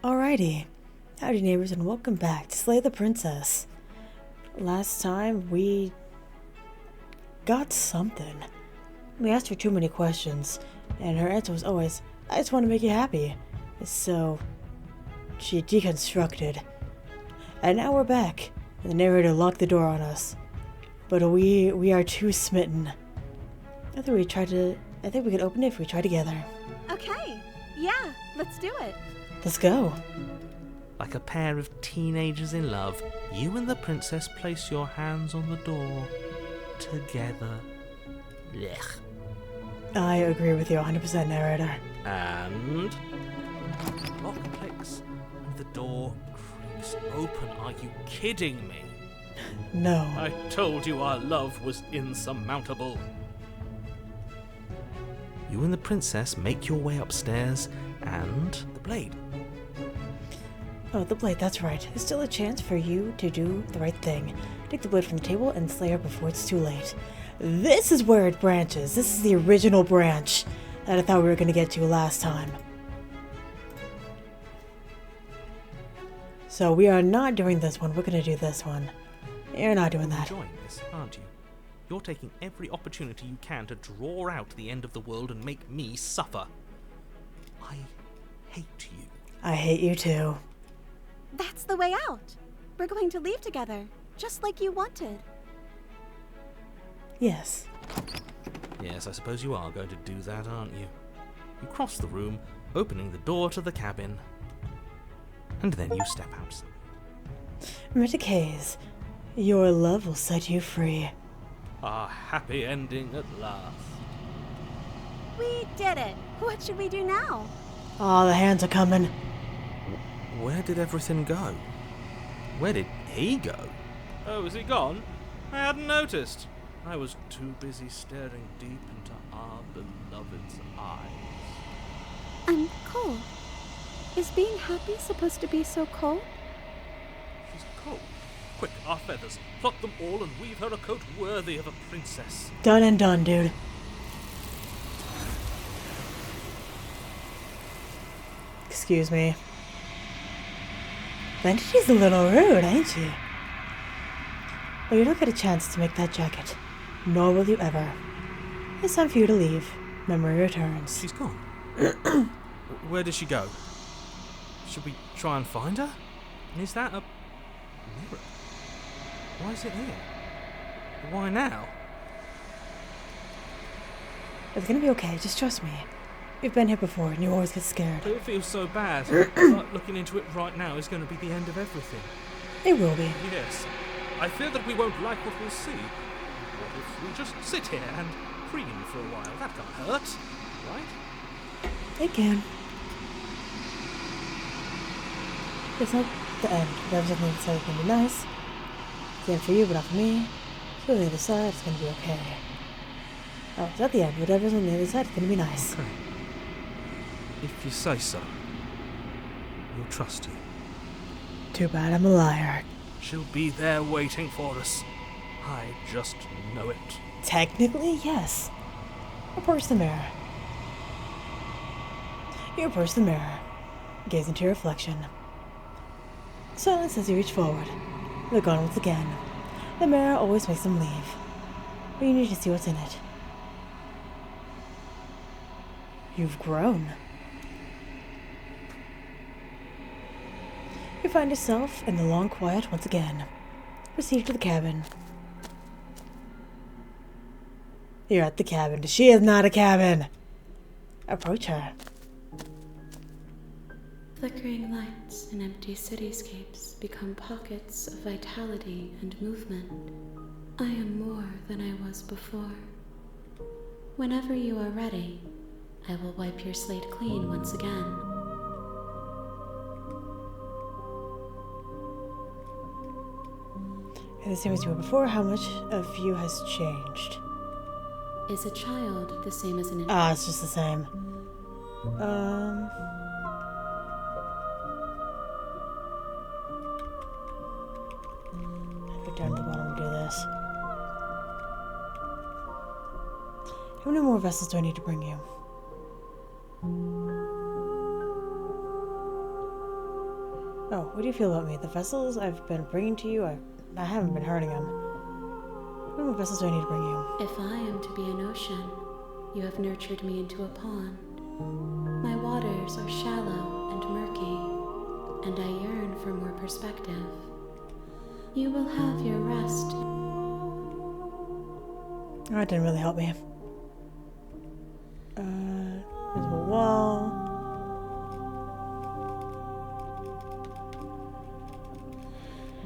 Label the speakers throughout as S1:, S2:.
S1: Alrighty. Howdy neighbors and welcome back to Slay the Princess. Last time we got something. We asked her too many questions and her answer was always, I just want to make you happy. So she deconstructed. And now we're back. And the narrator locked the door on us. But we are too smitten. I think we could open it if we try together.
S2: Okay, yeah, let's do it.
S1: Let's go.
S3: Like a pair of teenagers in love, you and the princess place your hands on the door together. Blech.
S1: I agree with you 100%, narrator.
S3: And lock clicks and the door creaks open. Are you kidding me?
S1: No.
S3: I told you our love was insurmountable. You and the princess make your way upstairs and the blade.
S1: Oh, the blade, that's right. There's still a chance for you to do the right thing. Take the blade from the table and slay her before it's too late. This is where it branches. This is the original branch that I thought we were going to get to last time. So we are not doing this one. We're going to do this one. You're not doing that.
S3: Enjoying this, aren't you? You're taking every opportunity you can to draw out the end of the world and make me suffer. I hate you.
S1: I hate you too.
S2: That's the way out. We're going to leave together, just like you wanted.
S1: Yes.
S3: Yes, I suppose you are going to do that, aren't you? You cross the room, opening the door to the cabin, and then you step outside.
S1: Mr. Kays, your love will set you free.
S3: A happy ending at last.
S2: We did it. What should we do now?
S1: Oh, the hands are coming.
S3: Where did everything go? Where did he go? Oh, is he gone? I hadn't noticed. I was too busy staring deep into our beloved's eyes.
S2: I'm cold. Is being happy supposed to be so cold?
S3: She's cold. Quick, our feathers. Pluck them all and weave her a coat worthy of a princess.
S1: Done and done, dude. Excuse me. Vanity's a little rude, ain't she? Well, you don't get a chance to make that jacket. Nor will you ever. It's time for you to leave. Memory returns.
S3: She's gone. Where did she go? Should we try and find her? And is that a mirror? Why is it here? Why now?
S1: It's gonna be okay, just trust me. We've been here before and you always get scared.
S3: It feels so bad. Like looking into it right now is going to be the end of everything.
S1: It will be.
S3: Yes. I fear that we won't like what we'll see. What if we just sit here and preen for a while? That can't hurt, right?
S1: It can. It's not the end. Whatever's on the other side is gonna be nice. It's the end for you, but not for me. So on the other side, it's gonna be okay. Oh, it's not the end. Whatever's on the other side is gonna be nice.
S3: Okay. If you say so, we'll trust you.
S1: Too bad I'm a liar.
S3: She'll be there waiting for us. I just know it.
S1: Technically, yes. Approach the mirror. You approach the mirror. Gaze into your reflection. Silence as you reach forward. They're gone once again. The mirror always makes them leave. But you need to see what's in it. You've grown. You find yourself in the long quiet once again. Proceed to the cabin. You're at the cabin. She is not a cabin. Approach her.
S4: Flickering lights and empty cityscapes become pockets of vitality and movement. I am more than I was before. Whenever you are ready, I will wipe your slate clean once again.
S1: And the same as you were before, how much of you has changed?
S4: Is a child the same as an infant?
S1: Ah, it's just the same. Put down at the bottom and do this. How many more vessels do I need to bring you? Oh, what do you feel about me? The vessels I've been bringing to you, I haven't been hurting them. How many vessels do I need to bring you?
S4: If I am to be an ocean, you have nurtured me into a pond. My waters are shallow and murky, and I yearn for more perspective. You will have your rest.
S1: Oh, that didn't really help me. Invisible wall.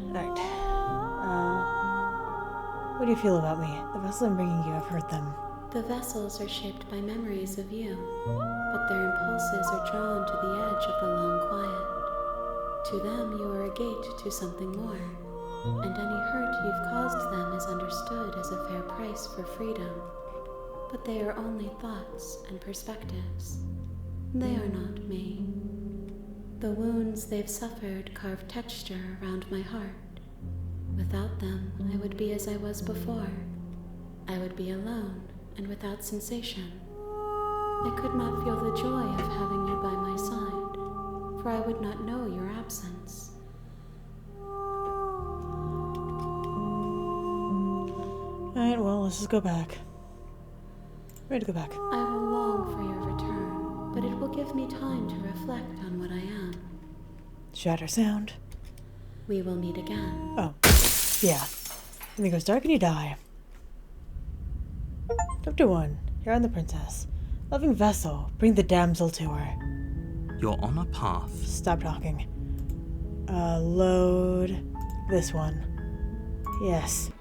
S1: Alright. What do you feel about me? The vessels I'm bringing you, I've hurt them.
S4: The vessels are shaped by memories of you, but their impulses are drawn to the edge of the long quiet. To them, you are a gate to something more, and any hurt you've caused them is understood as a fair price for freedom. But they are only thoughts and perspectives. They are not me. The wounds they've suffered carve texture around my heart. Without them, I would be as I was before. I would be alone and without sensation. I could not feel the joy of having you by my side, for I would not know your absence.
S1: Alright, well, let's just go back. Ready to go back.
S4: I will long for your return, but it will give me time to reflect on what I am.
S1: Shatter sound.
S4: We will meet again.
S1: Oh. Yeah. And it goes dark and you die. Chapter 1. Here on the princess. Loving vessel. Bring the damsel to her.
S3: You're on a path.
S1: Stop talking. Load this one. Yes.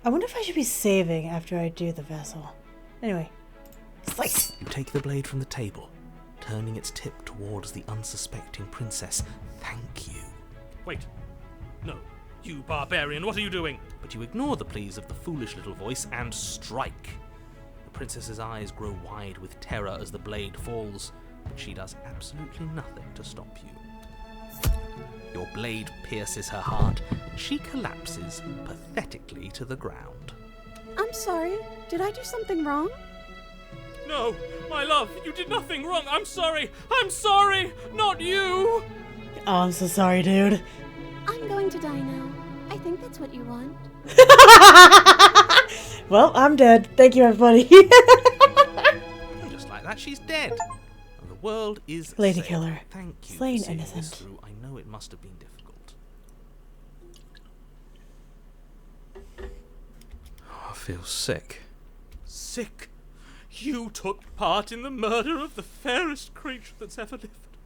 S1: I wonder if I should be saving after I do the vessel. Anyway. Slice!
S3: You take the blade from the table, turning its tip towards the unsuspecting princess. Thank you.
S5: Wait. No. You barbarian, what are you doing?
S3: But you ignore the pleas of the foolish little voice and strike. The princess's eyes grow wide with terror as the blade falls, but she does absolutely nothing to stop you. Your blade pierces her heart. She collapses pathetically to the ground.
S2: I'm sorry. Did I do something wrong?
S5: No, my love, you did nothing wrong. I'm sorry. I'm sorry. Not you.
S1: Oh, I'm so sorry, dude.
S2: I'm going to die now. I think that's what you want.
S1: Well, I'm dead. Thank you, everybody.
S3: And just like that, she's dead. And the world is
S1: Lady
S3: saved.
S1: killer.
S3: Thank you
S1: Slain
S3: for seeing
S1: innocent.
S3: this through. I know it must have been difficult. Oh, I feel sick.
S5: Sick. You took part in the murder of the fairest creature that's ever lived.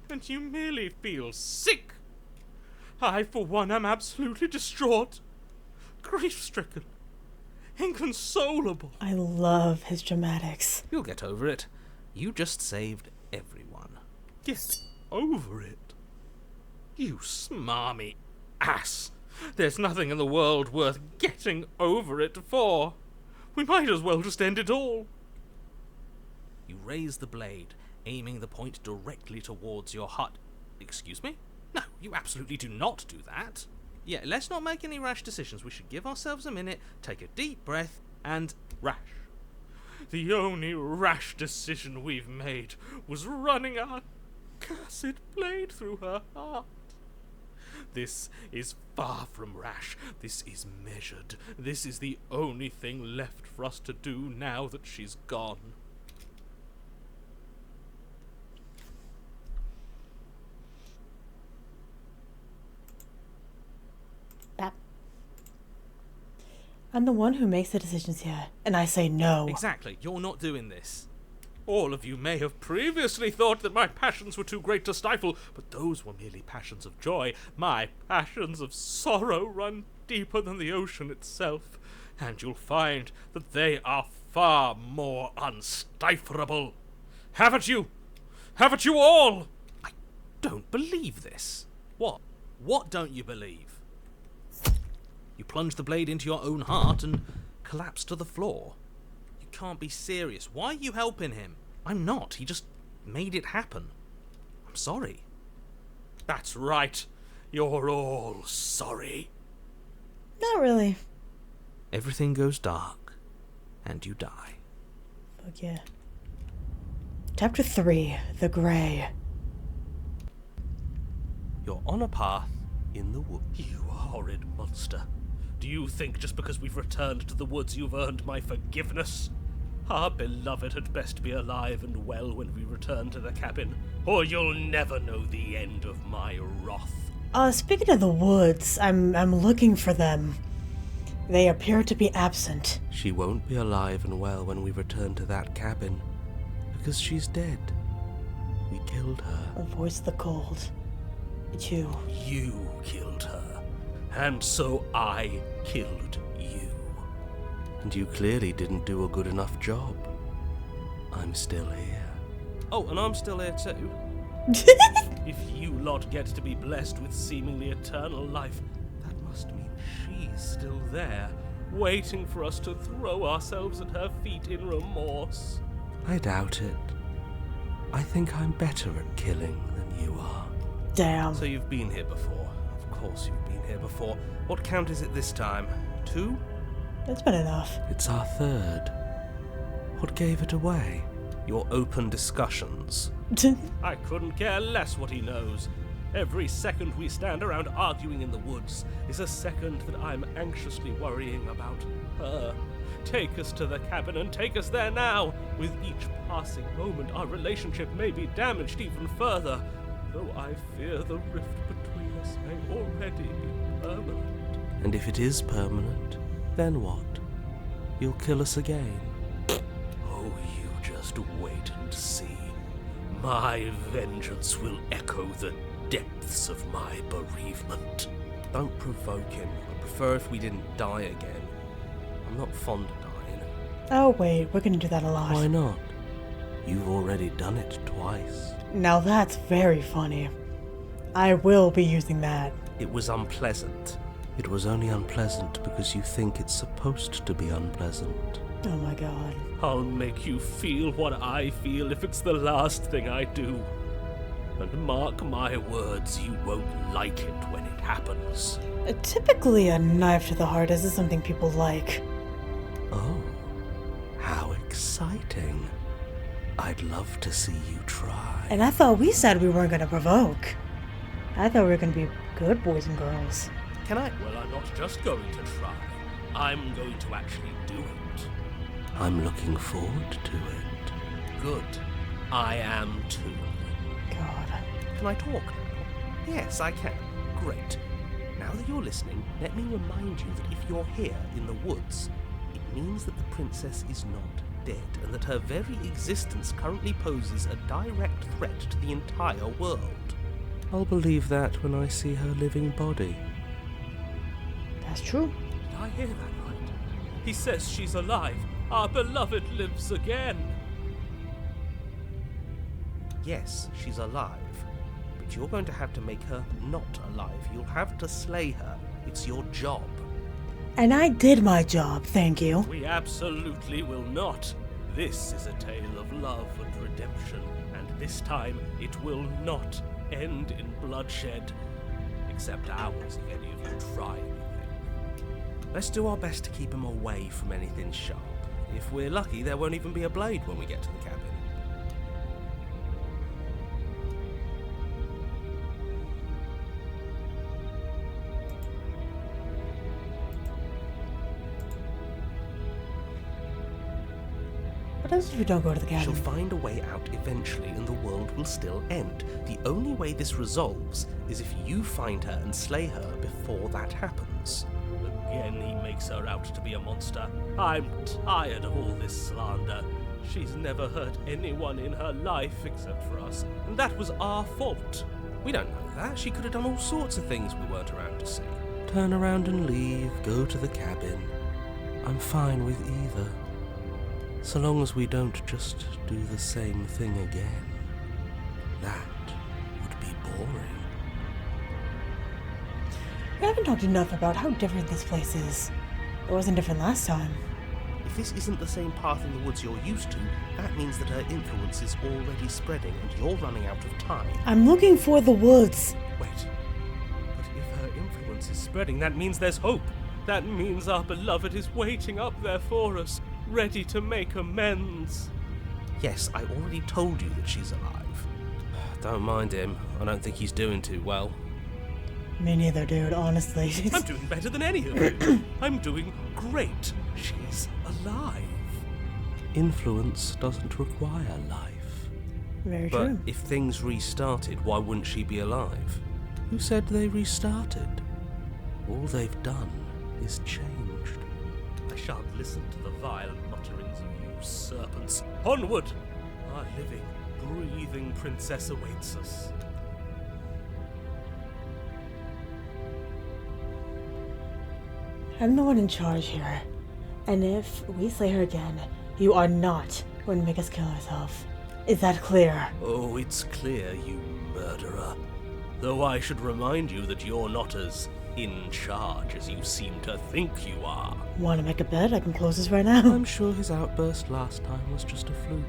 S5: And you merely feel sick. I, for one, am absolutely distraught. Grief-stricken. Inconsolable.
S1: I love his dramatics.
S3: You'll get over it. You just saved everyone.
S5: Get over it. You smarmy ass. There's nothing in the world worth getting over it for. We might as well just end it all.
S3: You raise the blade, aiming the point directly towards your heart. Excuse me? No, you absolutely do not do that. Yeah, let's not make any rash decisions. We should give ourselves a minute, take a deep breath, and
S5: Rash. The only rash decision we've made was running our cursed blade through her heart. This is far from rash. This is measured. This is the only thing left for us to do now that she's gone.
S1: Bap. I'm the one who makes the decisions here, and I say no.
S3: Exactly, you're not doing this.
S5: All of you may have previously thought that my passions were too great to stifle, but those were merely passions of joy. My passions of sorrow run deeper than the ocean itself, and you'll find that they are far more unstiflable. Haven't you? Haven't you all?
S3: I don't believe this. What? What don't you believe? You plunge the blade into your own heart and collapse to the floor. You can't be serious. Why are you helping him? I'm not. He just made it happen. I'm sorry.
S5: That's right. You're all sorry.
S1: Not really.
S3: Everything goes dark, and you die.
S1: Fuck yeah. Chapter 3, The Grey.
S3: You're on a path in the woods.
S5: You horrid monster. Do you think just because we've returned to the woods you've earned my forgiveness? Our beloved had best be alive and well when we return to the cabin, or you'll never know the end of my wrath.
S1: Speaking of the woods, I'm looking for them. They appear to be absent.
S3: She won't be alive and well when we return to that cabin, because she's dead. We killed her.
S1: A voice of the cold. It's you.
S5: You killed her, and so I killed you.
S3: And you clearly didn't do a good enough job. I'm still here. Oh, and I'm still here too.
S5: If you lot get to be blessed with seemingly eternal life, that must mean she's still there, waiting for us to throw ourselves at her feet in remorse.
S3: I doubt it. I think I'm better at killing than you are.
S1: Damn.
S3: So you've been here before. Of course you've been here before. What count is it this time? 2?
S1: That's been enough.
S3: It's our 3rd. What gave it away? Your open discussions.
S5: I couldn't care less what he knows. Every second we stand around arguing in the woods is a second that I'm anxiously worrying about her. Take us to the cabin and take us there now. With each passing moment, our relationship may be damaged even further, though I fear the rift between us may already be permanent.
S3: And if it is permanent, then what? You'll kill us again.
S5: Oh, you just wait and see. My vengeance will echo the depths of my bereavement.
S3: Don't provoke him. I'd prefer if we didn't die again. I'm not fond of dying.
S1: Oh wait, we're gonna do that a lot.
S3: Why not? You've already done it twice.
S1: Now that's very funny. I will be using that.
S3: It was unpleasant. It was only unpleasant because you think it's supposed to be unpleasant.
S1: Oh my god.
S5: I'll make you feel what I feel if it's the last thing I do. And mark my words, you won't like it when it happens.
S1: Typically a knife to the heart isn't something people like.
S3: Oh, how exciting. I'd love to see you try.
S1: And I thought we said we weren't gonna provoke. I thought we were gonna be good boys and girls.
S3: Can I?
S5: Well, I'm not just going to try. I'm going to actually do it.
S3: I'm looking forward to it.
S5: Good. I am too.
S1: God.
S3: Can I talk now? Yes, I can. Great. Now that you're listening, let me remind you that if you're here in the woods, it means that the princess is not dead, and that her very existence currently poses a direct threat to the entire world. I'll believe that when I see her living body.
S1: That's true.
S5: Did I hear that right? He says she's alive. Our beloved lives again.
S3: Yes, she's alive. But you're going to have to make her not alive. You'll have to slay her. It's your job.
S1: And I did my job, thank you.
S5: We absolutely will not. This is a tale of love and redemption, and this time it will not end in bloodshed. Except ours, if any of you try anything. Let's do our best to keep him away from anything sharp. If we're lucky, there won't even be a blade when we get to the cabin.
S1: What happens if we don't go to the cabin?
S3: She'll find a way out eventually and the world will still end. The only way this resolves is if you find her and slay her before that happens.
S5: Again, he makes her out to be a monster. I'm tired of all this slander. She's never hurt anyone in her life except for us, and that was our fault.
S3: We don't know that. She could have done all sorts of things we weren't around to see. Turn around and leave, go to the cabin. I'm fine with either. So long as we don't just do the same thing again. That would be boring.
S1: We haven't talked enough about how different this place is. It wasn't different last time.
S3: If this isn't the same path in the woods you're used to, that means that her influence is already spreading and you're running out of time.
S1: I'm looking for the woods.
S5: Wait. But if her influence is spreading, that means there's hope. That means our beloved is waiting up there for us, ready to make amends.
S3: Yes, I already told you that she's alive. Don't mind him. I don't think he's doing too well.
S1: Me neither, dude, honestly.
S5: I'm doing better than any of you. I'm doing great. She's alive.
S3: Influence doesn't require life.
S1: Very
S3: But
S1: true.
S3: if things restarted, why wouldn't she be alive? Who said they restarted? All they've done is changed.
S5: I shan't listen to the vile mutterings of you serpents. Onward! Our living, breathing princess awaits us.
S1: I'm the one in charge here. And if we slay her again, you are not going to make us kill ourselves. Is that clear?
S3: Oh, it's clear, you murderer. Though I should remind you that you're not as in charge as you seem to think you are.
S1: Want to make a bet? I can close this right now.
S3: I'm sure his outburst last time was just a fluke.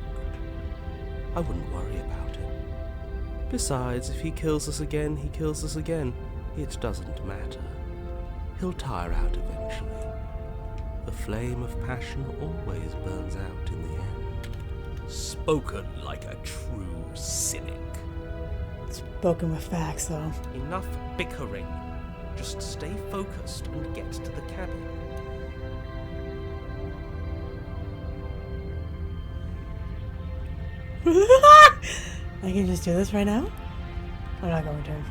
S3: I wouldn't worry about it. Besides, if he kills us again, he kills us again. It doesn't matter. He'll tire out eventually. The flame of passion always burns out in the end. Spoken like a true cynic.
S1: Spoken with facts, though.
S3: Enough bickering. Just stay focused and get to the cabin.
S1: I can just do this right now? I'm not going to.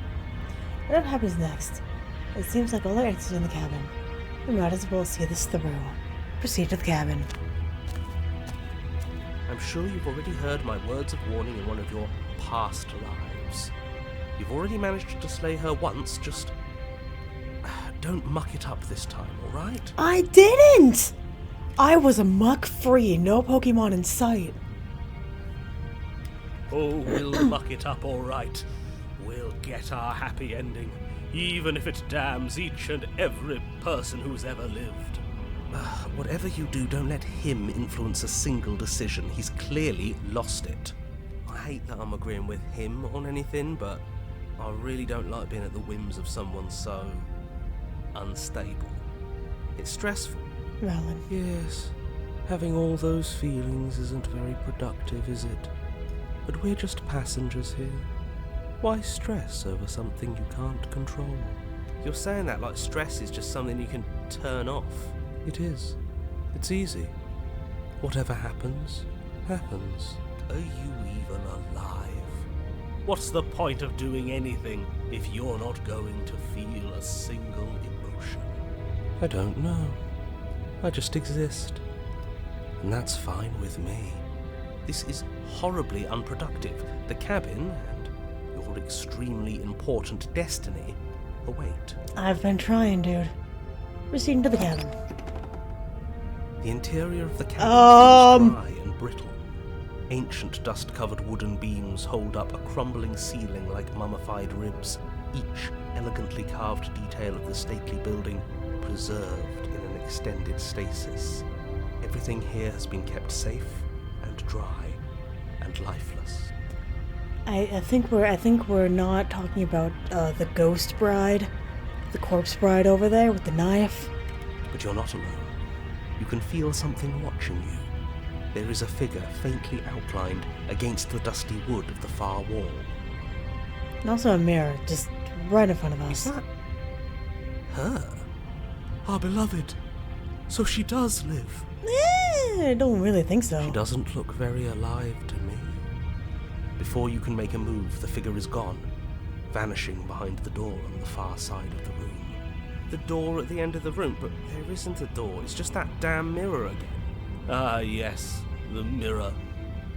S1: Whatever happens next, it seems like all our answers are in the cabin. We might as well see this through. Proceed to the cabin.
S3: I'm sure you've already heard my words of warning in one of your past lives. You've already managed to slay her once, just don't muck it up this time, alright?
S1: I didn't! I was a muck-free, no Pokemon in sight.
S5: Oh, we'll muck it up all right. We'll get our happy ending, even if it damns each and every person who's ever lived.
S3: Whatever you do, don't let him influence a single decision. He's clearly lost it. I hate that I'm agreeing with him on anything, but I really don't like being at the whims of someone so unstable. It's stressful.
S1: Valid.
S3: Yes, having all those feelings isn't very productive, is it? But we're just passengers here. Why stress over something you can't control? You're saying that like stress is just something you can turn off. It is. It's easy. Whatever happens, happens. Are you even alive?
S5: What's the point of doing anything if you're not going to feel a single emotion?
S3: I don't know. I just exist. And that's fine with me. This is horribly unproductive. The cabin and your extremely important destiny await.
S1: I've been trying, dude. Proceeding to the cabin.
S3: The interior of the cabin feels dry and brittle. Ancient dust-covered wooden beams hold up a crumbling ceiling like mummified ribs, each elegantly carved detail of the stately building preserved in an extended stasis. Everything here has been kept safe and dry and lifeless.
S1: I think we're not talking about the ghost bride, the corpse bride over there with the knife.
S3: But you're not alone. You can feel something watching you. There is a figure faintly outlined against the dusty wood of the far wall.
S1: And also a mirror just right in front of us.
S3: Is that her? Our beloved. So she does live.
S1: I don't really think so.
S3: She doesn't look very alive to me. Before you can make a move, the figure is gone, vanishing behind the door on the far side of the room. The door at the end of the room, but there isn't a door, it's just that damn mirror again.
S5: Ah, yes, the mirror.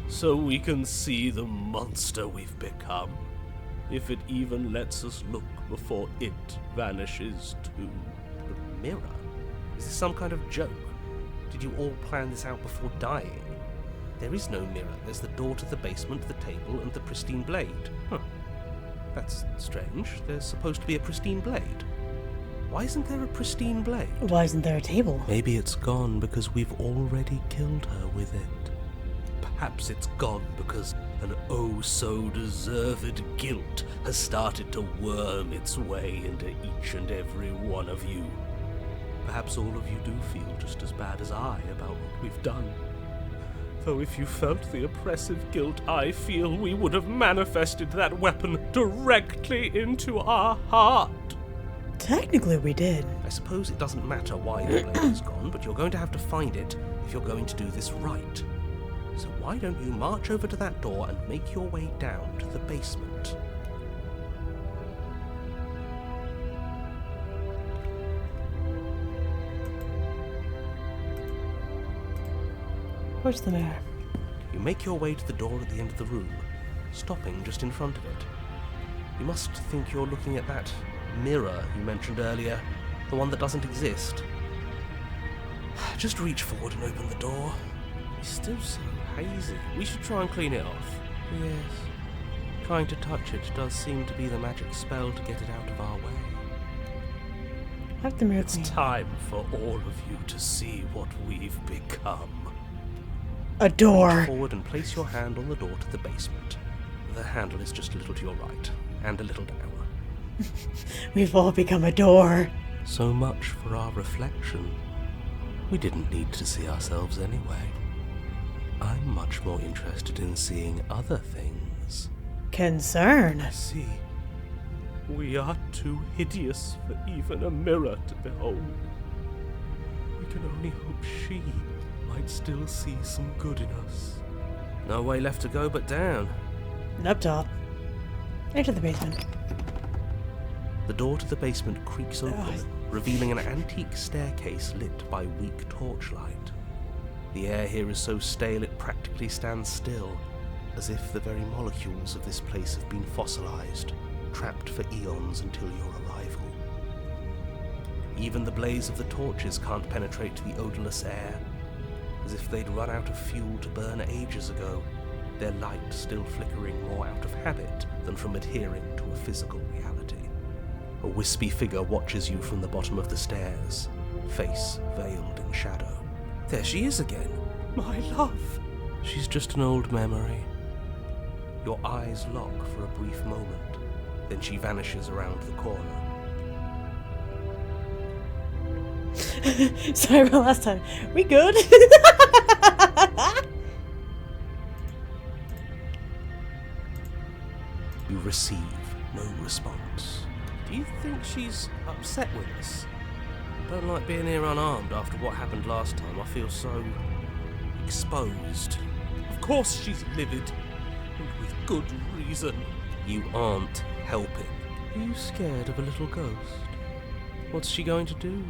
S5: So we can see the monster we've become. If it even lets us look before it vanishes too.
S3: The mirror? Is this some kind of joke? Did you all plan this out before dying? There is no mirror. There's the door to the basement, the table, and the pristine blade. Huh. That's strange. There's supposed to be a pristine blade. Why isn't there a pristine blade?
S1: Why isn't there a table?
S3: Maybe it's gone because we've already killed her with it. Perhaps it's gone because an oh-so-deserved guilt has started to worm its way into each and every one of you. Perhaps all of you do feel just as bad as I about what we've done.
S5: Though if you felt the oppressive guilt I feel, we would have manifested that weapon directly into our heart.
S1: Technically, we did.
S3: I suppose it doesn't matter why the blade is gone, but you're going to have to find it if you're going to do this right. So why don't you march over to that door and make your way down to the basement?
S1: Where's the mirror?
S3: You make your way to the door at the end of the room, stopping just in front of it. You must think you're looking at that mirror you mentioned earlier, the one that doesn't exist. Just reach forward and open the door. It's still so hazy. We should try and clean it off. Yes. Trying to touch it does seem to be the magic spell to get it out of our way.
S1: Have the mirror
S5: It's
S1: clean.
S5: time for all of you to see what we've become.
S1: A door.
S3: Reach forward and place your hand on the door to the basement. The handle is just a little to your right, and a little down.
S1: We've all become a door.
S3: So much for our reflection. We didn't need to see ourselves anyway. I'm much more interested in seeing other things.
S1: Concern.
S5: See, we are too hideous for even a mirror to behold. We can only hope she might still see some good in us.
S3: No way left to go but down.
S1: Up top. Enter the basement.
S3: The door to the basement creaks open, revealing an antique staircase lit by weak torchlight. The air here is so stale it practically stands still, as if the very molecules of this place have been fossilized, trapped for eons until your arrival. Even the blaze of the torches can't penetrate the odorless air, as if they'd run out of fuel to burn ages ago, their light still flickering more out of habit than from adhering to a physical reality. A wispy figure watches you from the bottom of the stairs, face veiled in shadow. There she is again.
S5: My love!
S3: She's just an old memory. Your eyes lock for a brief moment, then she vanishes around the corner.
S1: Sorry about last time. We good?
S3: You receive no response. Do you think she's upset with us? I don't like being here unarmed after what happened last time. I feel so exposed.
S5: Of course she's livid, and with good reason.
S3: You aren't helping. Are you scared of a little ghost? What's she going to do?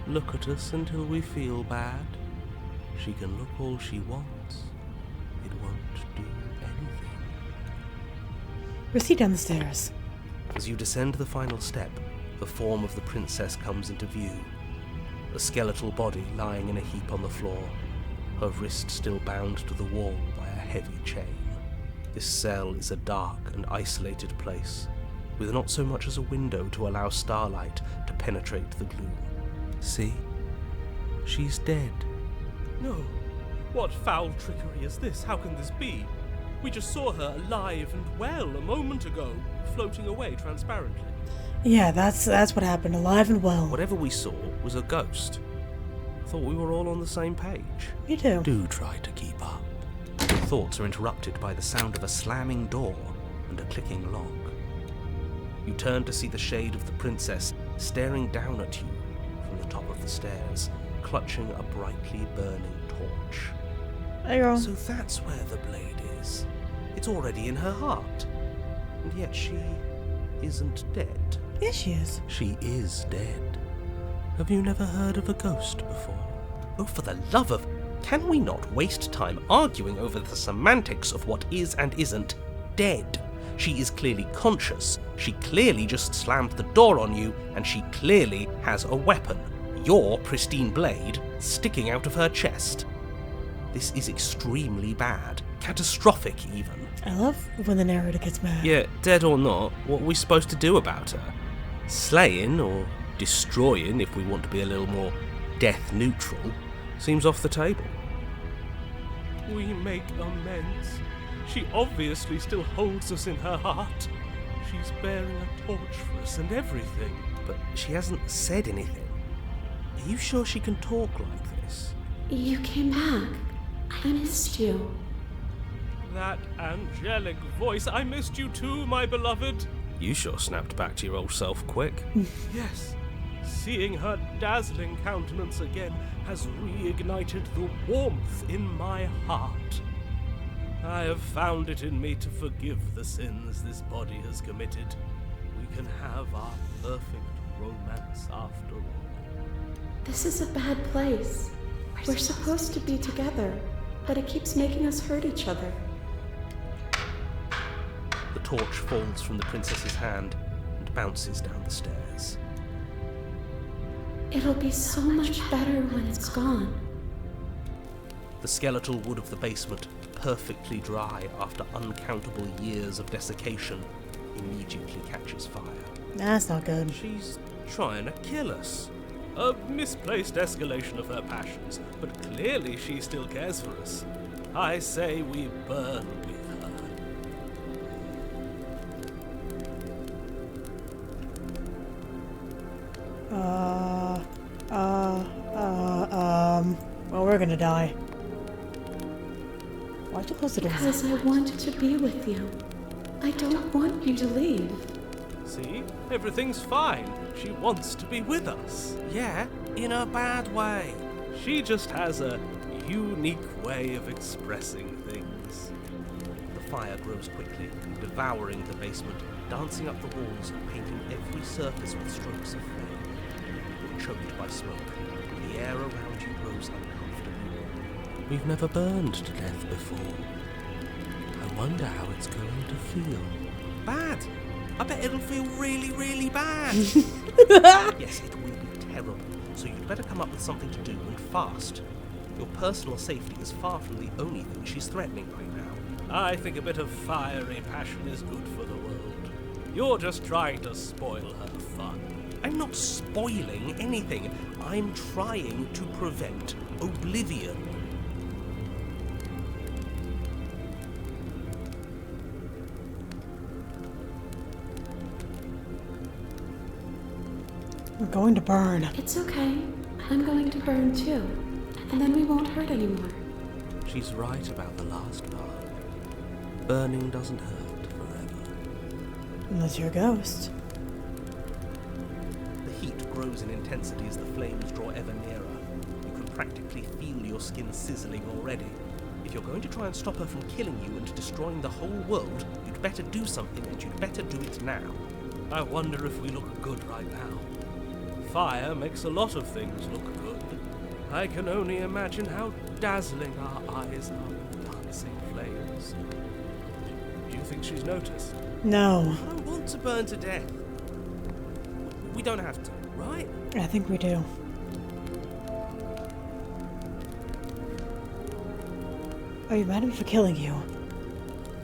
S3: Look at us until we feel bad? She can look all she wants. It won't do anything.
S1: Proceed down the stairs.
S3: As you descend the final step, the form of the princess comes into view. A skeletal body lying in a heap on the floor, her wrist still bound to the wall by a heavy chain. This cell is a dark and isolated place, with not so much as a window to allow starlight to penetrate the gloom. See? She's dead.
S5: No. What foul trickery is this? How can this be? We just saw her alive and well a moment ago, floating away transparently.
S1: Yeah, that's what happened. Alive and well.
S3: Whatever we saw was a ghost. I thought we were all on the same page.
S1: Me too.
S3: Do try to keep up. Your thoughts are interrupted by the sound of a slamming door and a clicking lock. You turn to see the shade of the princess staring down at you from the top of the stairs, clutching a brightly burning torch.
S1: Hey, girl.
S3: So that's where the blade is. It's already in her heart. And yet she isn't dead.
S1: Yes, she is.
S3: She is dead. Have you never heard of a ghost before? Oh, for the love of... Can we not waste time arguing over the semantics of what is and isn't dead? She is clearly conscious. She clearly just slammed the door on you, and she clearly has a weapon. Your pristine blade sticking out of her chest. This is extremely bad. Catastrophic, even.
S1: I love when the narrator gets mad.
S3: Yeah, dead or not, what are we supposed to do about her? Slaying, or destroying, if we want to be a little more death neutral, seems off the table.
S5: We make amends. She obviously still holds us in her heart. She's bearing a torch for us and everything.
S3: But she hasn't said anything. Are you sure she can talk like this?
S4: You came back. I missed you.
S5: That angelic voice. I missed you too, my beloved.
S3: You sure snapped back to your old self quick.
S5: Yes. Seeing her dazzling countenance again has reignited the warmth in my heart. I have found it in me to forgive the sins this body has committed. We can have our perfect romance after all.
S4: This is a bad place. We're supposed to be together, but it keeps making us hurt each other.
S3: The torch falls from the princess's hand and bounces down the stairs.
S4: It'll be so much better when it's gone.
S3: The skeletal wood of the basement, perfectly dry after uncountable years of desiccation, immediately catches fire.
S1: That's not good.
S5: She's trying to kill us. A misplaced escalation of her passions, but clearly she still cares for us. I say we burn with her.
S1: Well, we're gonna die. Why'd you close the door?
S4: Because I want to be with you. I don't want you to leave.
S5: See? Everything's fine. She wants to be with us.
S3: Yeah, in a bad way.
S5: She just has a unique way of expressing things.
S3: The fire grows quickly, devouring the basement, dancing up the walls and painting every surface with strokes of flame. You're choked by smoke, and the air around you grows uncomfortably warm. We've never burned to death before. I wonder how it's going to feel. Bad! I bet it'll feel really, really bad! Yes, it will be terrible, so you'd better come up with something to do, and fast. Your personal safety is far from the only thing she's threatening right now.
S5: I think a bit of fiery passion is good for the world. You're just trying to spoil her fun.
S3: I'm not spoiling anything. I'm trying to prevent oblivion.
S1: I'm going to burn.
S4: It's okay. I'm going to burn too. And then we won't hurt anymore.
S3: She's right about the last part. Burning doesn't hurt forever.
S1: Unless you're a ghost.
S3: The heat grows in intensity as the flames draw ever nearer. You can practically feel your skin sizzling already. If you're going to try and stop her from killing you and destroying the whole world, you'd better do something, and you'd better do it now.
S5: I wonder if we look good right now. Fire makes a lot of things look good. I can only imagine how dazzling our eyes are with dancing flames. Do you think she's noticed?
S1: No.
S3: I don't want to burn to death. We don't have to, right?
S1: I think we do. Are you mad at me for killing you?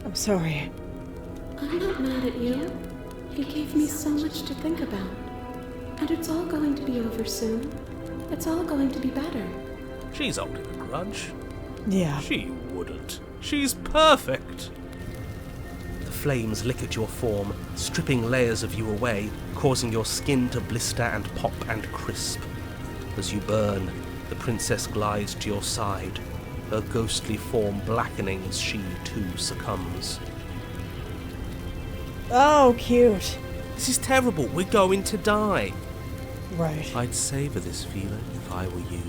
S1: I'm sorry.
S4: I'm not mad at you. You gave me so much to think about. And it's all going to be over soon. It's all going to be better.
S5: She's holding a grudge.
S1: Yeah.
S5: She wouldn't. She's perfect.
S3: The flames lick at your form, stripping layers of you away, causing your skin to blister and pop and crisp. As you burn, the princess glides to your side, her ghostly form blackening as she too succumbs.
S1: Oh, cute.
S3: This is terrible. We're going to die.
S1: Right.
S3: I'd savor this feeling if I were you.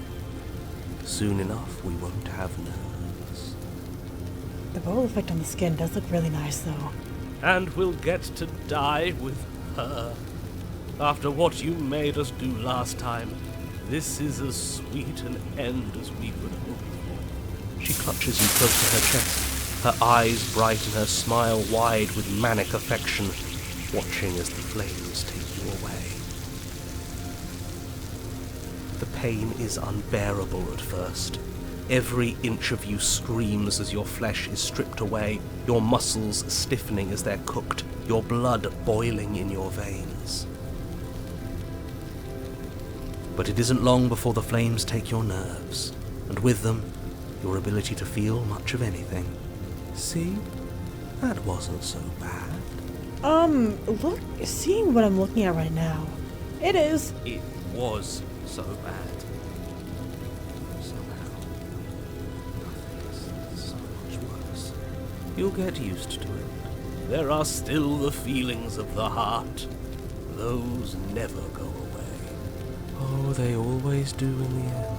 S3: Soon enough, we won't have nerves.
S1: The bowl effect on the skin does look really nice, though.
S5: And we'll get to die with her. After what you made us do last time, this is as sweet an end as we could hope for.
S3: She clutches you close to her chest, her eyes bright and her smile wide with manic affection, watching as the flames take you away. The pain is unbearable at first. Every inch of you screams as your flesh is stripped away, your muscles stiffening as they're cooked, your blood boiling in your veins. But it isn't long before the flames take your nerves, and with them, your ability to feel much of anything. See? That wasn't so bad.
S1: Look, seeing what I'm looking at right now, it is.
S5: It was so bad.
S3: Somehow, nothing. You'll get used to it. There are still the feelings of the heart. Those never go away. Oh, they always do in the end.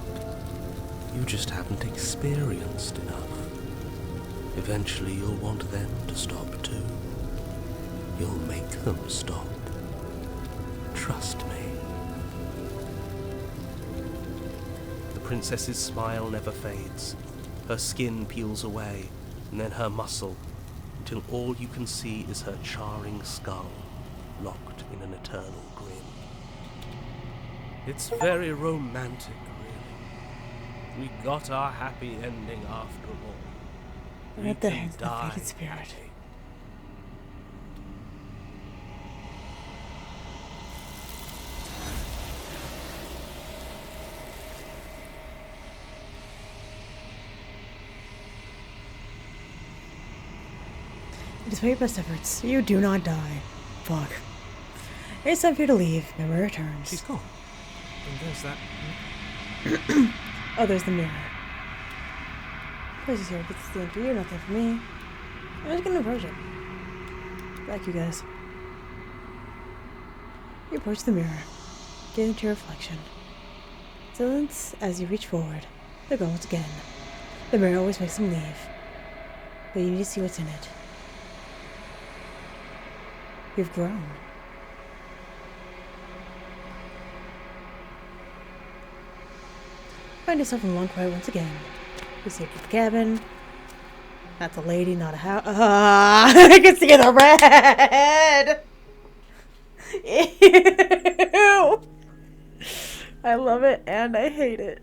S3: You just haven't experienced enough. Eventually you'll want them to stop too. You'll make them stop. Trust me. The princess's smile never fades. Her skin peels away, and then her muscle, until all you can see is her charring skull, locked in an eternal grin. It's very romantic, really. We got our happy ending after all.
S1: We're at the hands of the fated spirit.
S3: happy.
S1: Despite your best efforts, you do not die. Fuck. It's time for you to leave. Memory returns.
S3: She's gone. And there's that.
S1: Oh, there's the mirror. Places here, but it's the end for you, nothing for me. I'm just gonna approach it. Back, you guys. You approach the mirror, get into your reflection. Silence as you reach forward. They're gone once again. The mirror always makes them leave, but you need to see what's in it. You've grown. Find yourself in a long quiet once again. You escape to the cabin. That's a lady, not a house. I can see the red! Ew! I love it and I hate it.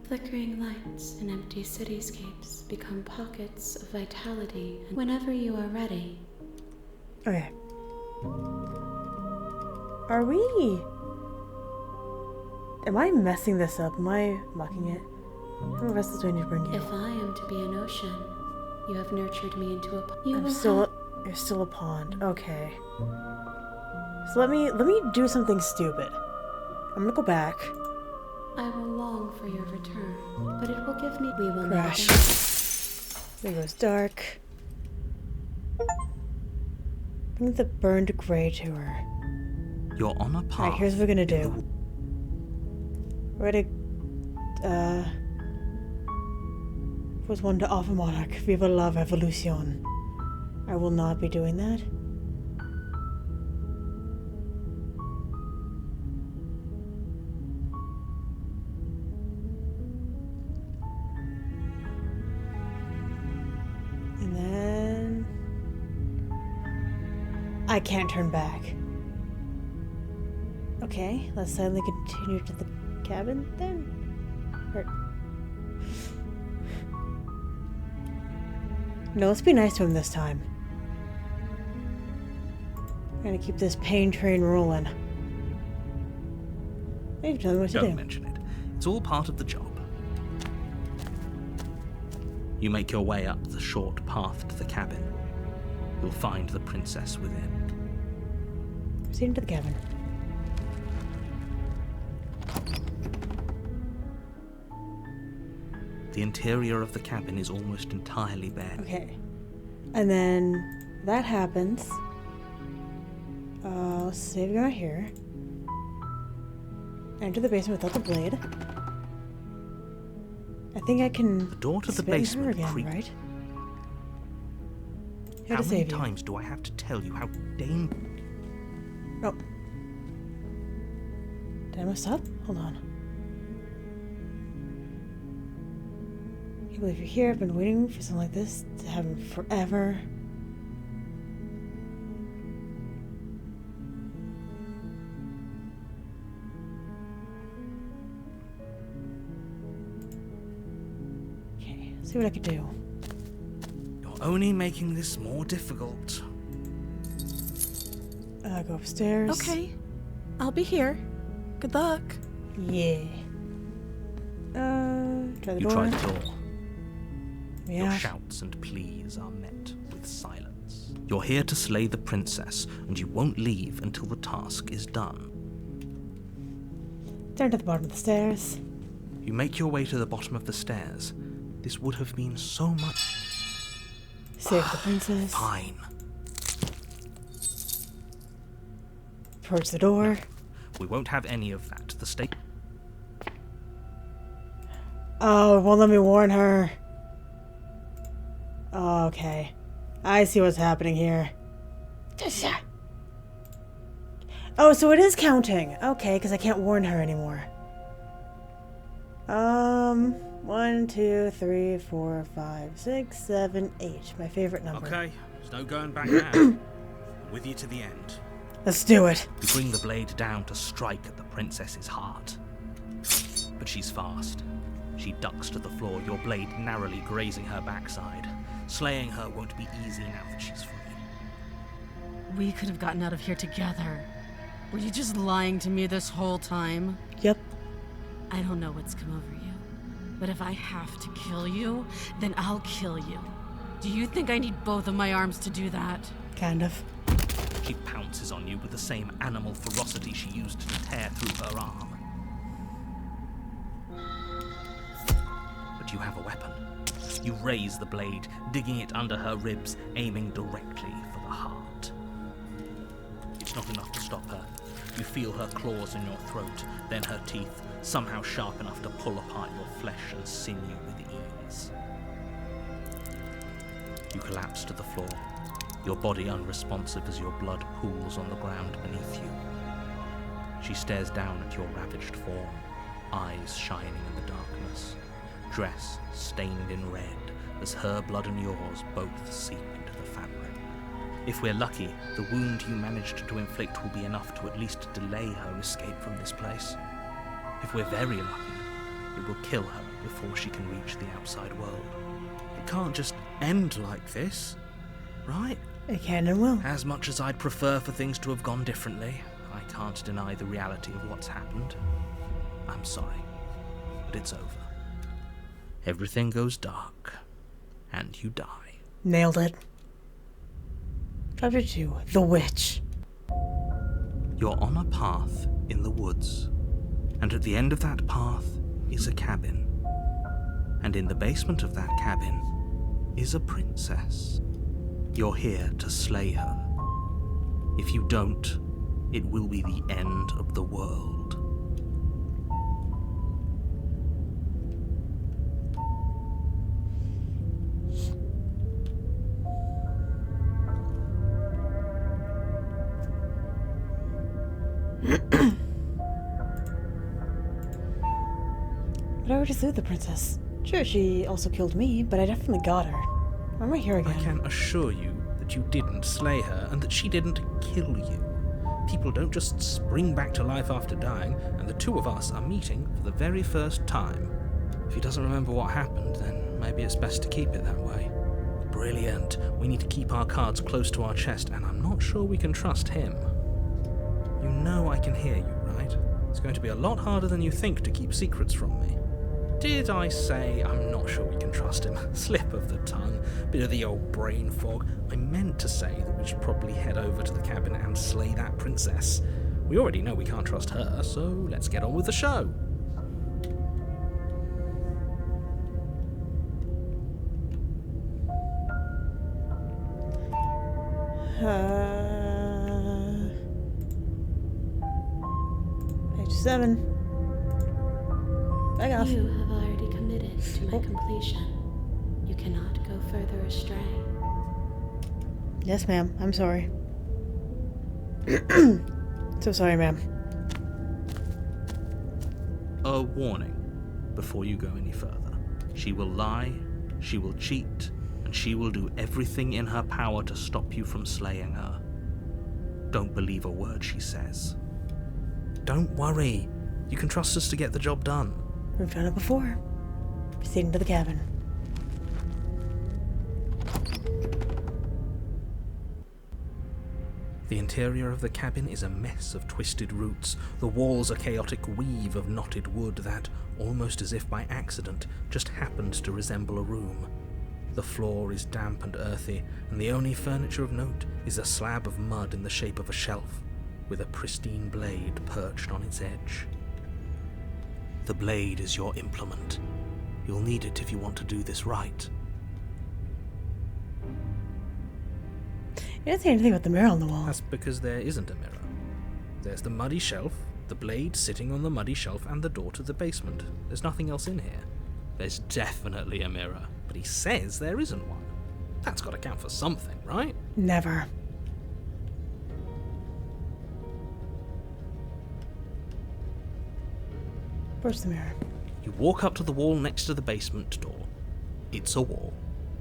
S4: Flickering lights and empty cityscapes become pockets of vitality whenever you are ready.
S1: Okay. Are we... Am I messing this up? Am I mucking it? How many vessels do I need to bring you?
S4: If I am to be an ocean, you have nurtured me into a pond.
S1: You're still a pond. Okay. So let me do something stupid. I'm gonna go back.
S4: I will long for your return, but it will give me. We will
S1: Crash.
S4: never.
S1: There goes dark. Bring the burned gray to her.
S3: You're on a path.
S1: Alright, here's what we're gonna do. We're gonna, was one to offer monarch. Viva la revolution. I will not be doing that. And then I can't turn back. Okay, let's silently continue to the cabin then. Or... No, let's be nice to him this time. We're gonna keep this pain train rolling. Maybe tell me what to do.
S3: Don't mention it. It's all part of the job. You make your way up the short path to the cabin. You'll find the princess within.
S1: Proceed into the cabin.
S3: The interior of the cabin is almost entirely bare.
S1: Okay. And then that happens. Let's save right here. Enter the basement without the blade. I think I can.
S3: The door to the
S1: spit in her
S3: basement
S1: again,
S3: creak-
S1: right? Here
S3: How
S1: to
S3: many
S1: save you.
S3: times do I have to tell you how dangerous?
S1: Oh. Did I mess up? Hold on. Can't believe you're here. I've been waiting for something like this to happen forever. Okay, see what I can do.
S3: You're only making this more difficult.
S1: Go upstairs.
S6: Okay, I'll be here. Good luck.
S1: Yeah. Try the
S3: You
S1: door.
S3: try the door. Your
S1: Yeah.
S3: shouts and pleas are met with silence. You're here to slay the princess, and you won't leave until the task is done.
S1: Down to the bottom of the stairs.
S3: You make your way to the bottom of the stairs. This would have been so much...
S1: Save the princess.
S3: Fine.
S1: Approach the door.
S3: We won't have any of that. The state...
S1: Oh, it won't let me warn her. Oh, okay. I see what's happening here. Oh, so it is counting. Okay, because I can't warn her anymore. 1, 2, 3, 4, 5, 6, 7, 8. My favorite number.
S3: Okay, there's no going back now. I'm with you to the end.
S1: Let's do it.
S3: You bring the blade down to strike at the princess's heart. But she's fast. She ducks to the floor, your blade narrowly grazing her backside. Slaying her won't be easy now that she's free.
S7: We could have gotten out of here together. Were you just lying to me this whole time?
S1: Yep.
S7: I don't know what's come over you, but if I have to kill you, then I'll kill you. Do you think I need both of my arms to do that?
S1: Kind of.
S3: She pounces on you with the same animal ferocity she used to tear through her arm. But you have a weapon. You raise the blade, digging it under her ribs, aiming directly for the heart. It's not enough to stop her. You feel her claws in your throat, then her teeth, somehow sharp enough to pull apart your flesh and sinew with ease. You collapse to the floor, your body unresponsive as your blood pools on the ground beneath you. She stares down at your ravaged form, eyes shining in the darkness, dress stained in red as her blood and yours both seep into the fabric. If we're lucky, the wound you managed to inflict will be enough to at least delay her escape from this place. If we're very lucky, it will kill her before she can reach the outside world. It can't just end like this, right?
S1: It can and will.
S3: As much as I'd prefer for things to have gone differently, I can't deny the reality of what's happened. I'm sorry, but it's over. Everything goes dark, and you die.
S1: Nailed it. Chapter 2. The Witch.
S3: You're on a path in the woods, and at the end of that path is a cabin. And in the basement of that cabin is a princess. You're here to slay her. If you don't, it will be the end of the world.
S1: But I already slew the princess. Sure, she also killed me, but I definitely got her. Why am I here again?
S3: I can assure you that you didn't slay her and that she didn't kill you. People don't just spring back to life after dying, and the two of us are meeting for the very first time. If he doesn't remember what happened, then maybe it's best to keep it that way. Brilliant. We need to keep our cards close to our chest, and I'm not sure we can trust him. You know I can hear you, right? It's going to be a lot harder than you think to keep secrets from me. Did I say I'm not sure we can trust him? Slip of the tongue, bit of the old brain fog. I meant to say that we should probably head over to the cabin and slay that princess. We already know we can't trust her, so let's get on with the show.
S1: Page 7. Back off.
S4: You have already committed to my completion. You cannot go further astray.
S1: Yes, ma'am. I'm sorry. So sorry, ma'am.
S3: A warning before you go any further. She will lie, she will cheat, and she will do everything in her power to stop you from slaying her. Don't believe a word she says. Don't worry. You can trust us to get the job done.
S1: We've done it before. Proceeding to the cabin.
S3: The interior of the cabin is a mess of twisted roots. The walls a chaotic weave of knotted wood that, almost as if by accident, just happened to resemble a room. The floor is damp and earthy, and the only furniture of note is a slab of mud in the shape of a shelf, with a pristine blade perched on its edge. The blade is your implement. You'll need it if you want to do this right.
S1: You didn't say anything about the mirror on the wall.
S3: That's because there isn't a mirror. There's the muddy shelf, the blade sitting on the muddy shelf, and the door to the basement. There's nothing else in here. There's definitely a mirror, but he says there isn't one. That's got to count for something, right?
S1: Never. Where's the mirror?
S3: You walk up to the wall next to the basement door. It's a wall.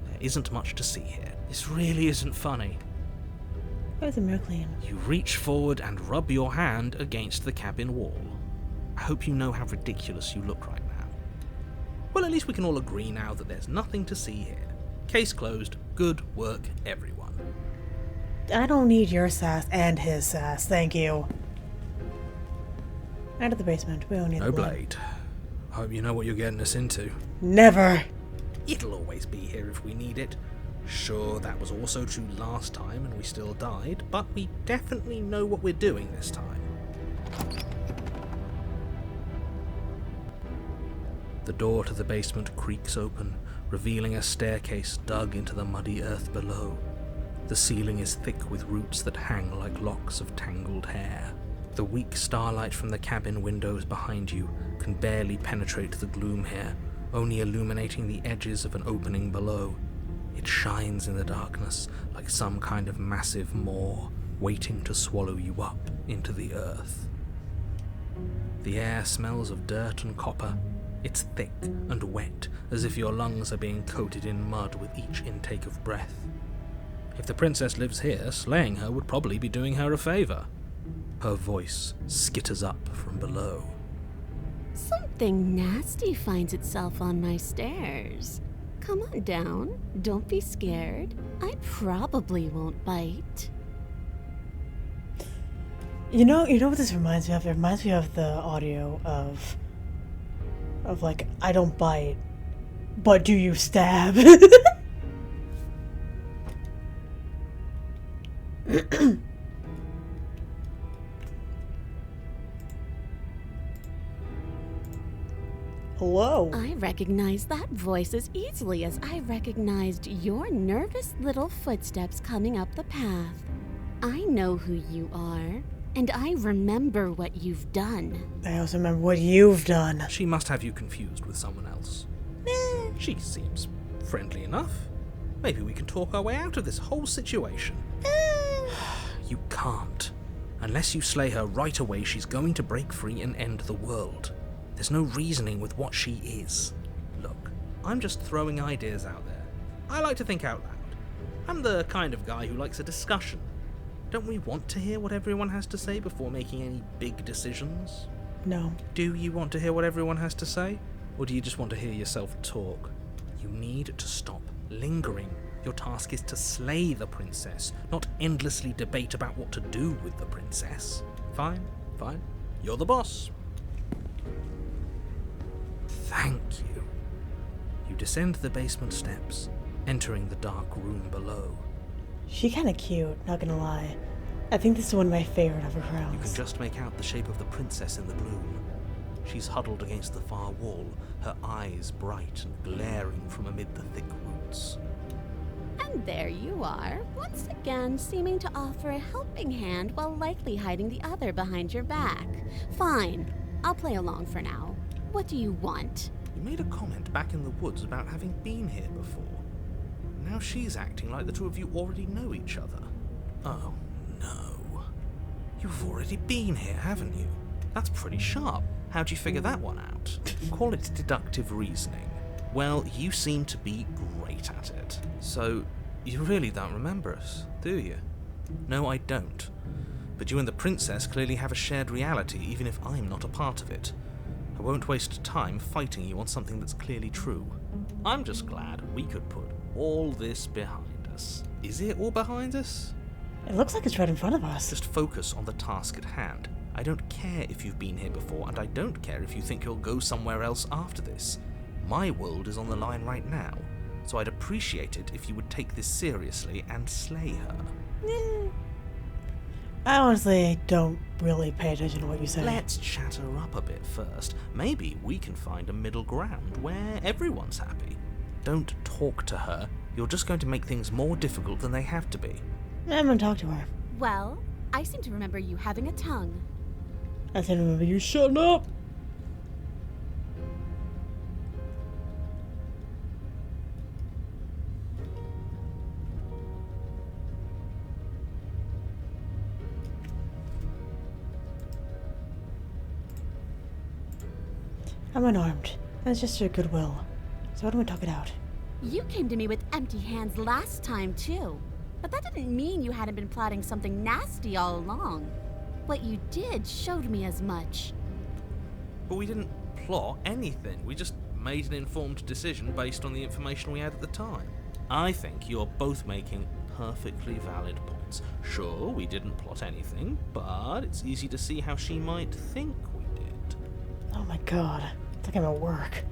S3: There isn't much to see here. This really isn't funny.
S1: Where's the mirror clean?
S3: You reach forward and rub your hand against the cabin wall. I hope you know how ridiculous you look right now. Well, at least we can all agree now that there's nothing to see here. Case closed. Good work, everyone.
S1: I don't need your sass and his sass, thank you. Out of the basement. We don't need
S3: No
S1: the blood.
S3: blade. Hope you know what you're getting us into.
S1: Never.
S3: It'll always be here if we need it. Sure, that was also true last time and we still died, but we definitely know what we're doing this time. The door to the basement creaks open, revealing a staircase dug into the muddy earth below. The ceiling is thick with roots that hang like locks of tangled hair. The weak starlight from the cabin windows behind you can barely penetrate the gloom here, only illuminating the edges of an opening below. It shines in the darkness like some kind of massive maw, waiting to swallow you up into the earth. The air smells of dirt and copper. It's thick and wet, as if your lungs are being coated in mud with each intake of breath. If the princess lives here, slaying her would probably be doing her a favor. Her voice skitters up from below.
S2: Something nasty finds itself on my stairs. Come on down. Don't be scared. I probably won't bite.
S1: You know what this reminds me of? It reminds me of the audio of like, I don't bite, but do you stab? Hello.
S2: I recognize that voice as easily as I recognized your nervous little footsteps coming up the path. I know who you are, and I remember what you've done.
S1: I also remember what you've done.
S3: She must have you confused with someone else. She seems friendly enough. Maybe we can talk our way out of this whole situation. You can't. Unless you slay her right away, she's going to break free and end the world. There's no reasoning with what she is. Look, I'm just throwing ideas out there. I like to think out loud. I'm the kind of guy who likes a discussion. Don't we want to hear what everyone has to say before making any big decisions?
S1: No.
S3: Do you want to hear what everyone has to say? Or do you just want to hear yourself talk? You need to stop lingering. Your task is to slay the princess, not endlessly debate about what to do with the princess. Fine, fine. You're the boss. Thank you. You descend the basement steps, entering the dark room below.
S1: She kinda cute, not gonna lie. I think this is one of my favorite of her
S3: You can
S1: crowns.
S3: just make out the shape of the princess in the gloom. She's huddled against the far wall, her eyes bright and glaring from amid the thick roots.
S2: And there you are, once again seeming to offer a helping hand while likely hiding the other behind your back. Fine, I'll play along for now. What do you want?
S3: You made a comment back in the woods about having been here before. Now she's acting like the two of you already know each other. Oh, no. You've already been here, haven't you? That's pretty sharp. How'd you figure that one out? Call it deductive reasoning. Well, you seem to be great at it. So, you really don't remember us, do you? No, I don't. But you and the princess clearly have a shared reality, even if I'm not a part of it. I won't waste time fighting you on something that's clearly true. I'm just glad we could put all this behind us. Is it all behind us?
S1: It looks like it's right in front of us.
S3: Just focus on the task at hand. I don't care if you've been here before, and I don't care if you think you'll go somewhere else after this. My world is on the line right now, so I'd appreciate it if you would take this seriously and slay her.
S1: I honestly don't really pay attention to what you say.
S3: Let's chat her up a bit first. Maybe we can find a middle ground where everyone's happy. Don't talk to her. You're just going to make things more difficult than they have to be.
S1: I'm gonna talk to her.
S2: Well, I seem to remember you having a tongue.
S1: I said, remember you shutting up. I'm unarmed. That's just your goodwill. So why don't we talk it out?
S2: You came to me with empty hands last time, too. But that didn't mean you hadn't been plotting something nasty all along. What you did showed me as much.
S3: But we didn't plot anything. We just made an informed decision based on the information we had at the time. I think you're both making perfectly valid points. Sure, we didn't plot anything, but it's easy to see how she might think we did.
S1: Oh my god. It's like I'm at work.